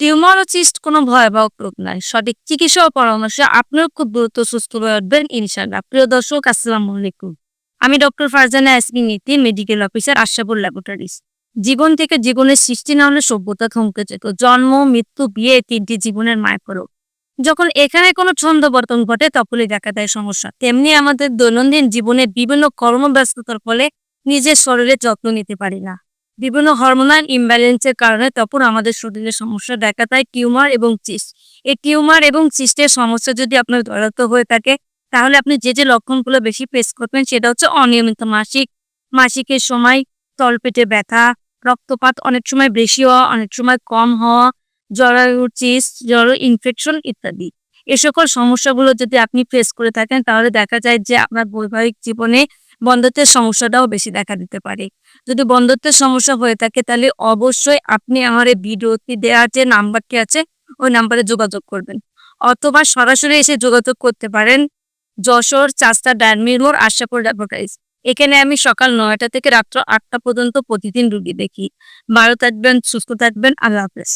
Tumour ও cyst কোনো ভয়াবহ রোগ নয়। সঠিক চিকিৎসা ও পরামর্শে আপনিও খুব দ্রুত সুস্থ হয়ে উঠবেন ইনশাআল্লাহ। প্রিয় দর্শক, আসসালামু আলাইকুম। আমি ডক্টর ফারজানা ইয়াসমিন নীতি, মেডিকেল অফিসার, আশরাফুল ল্যাবরেটরিজ। জীবন থেকে জীবনের সৃষ্টি না হলে সভ্যতা থমকে যেত। জন্ম, মৃত্যু, বিয়ে, ৩টি জীবনের মায়াপরক। যখন এখানে কোনো ছন্দপতন ঘটে তখনই দেখা দেয় সমস্যা। তেমনি আমাদের দৈনন্দিন জীবনে বিভিন্ন কর্মব্যস্ততার ফলে নিজের শরীরের যত্ন নিতে পারি না। বিভিন্ন হরমোনাল ইমব্যালেন্সের কারণে তখন আমাদের শরীরে সমস্যা দেখা দেয় টিউমার এবং সিস্ট। এই টিউমার এবং সিস্টের সমস্যা যদি আপনার ধরাতে হয়ে থাকে, তাহলে আপনি যে লক্ষণগুলো বেশি ফেস করবেন সেটা হচ্ছে অনিয়মিত মাসিক, মাসিকের সময় তলপেটে ব্যথা, রক্তপাত অনেক সময় বেশি হওয়া, অনেক সময় কম হওয়া, জরায়ুর সিস্ট, ইনফেকশন ইত্যাদি। এ সকল সমস্যাগুলো যদি আপনি ফেস করে থাকেন তাহলে দেখা যায় যে আপনার বৈবাহিক জীবনে বন্ধ্যত্বের সমস্যাটাও বেশি দেখা দিতে পারে। যদি বন্ধ্যত্বের সমস্যা হয়ে থাকে তাহলে অবশ্যই আপনি আমার এই ভিডিওতে দেওয়া যে নাম্বারটি আছে ওই নাম্বারে যোগাযোগ করবেন, অথবা সরাসরি এসে যোগাযোগ করতে পারেন যশোর চাস্তা ডায়মন্ড মোড়, আশরাফুল ল্যাবরেটরিজ। এখানে আমি সকাল ৯টা থেকে রাত্র ৮টা পর্যন্ত প্রতিদিন রুগী দেখি। ভালো থাকবেন, সুস্থ থাকবেন। আল্লাহ হাফেজ।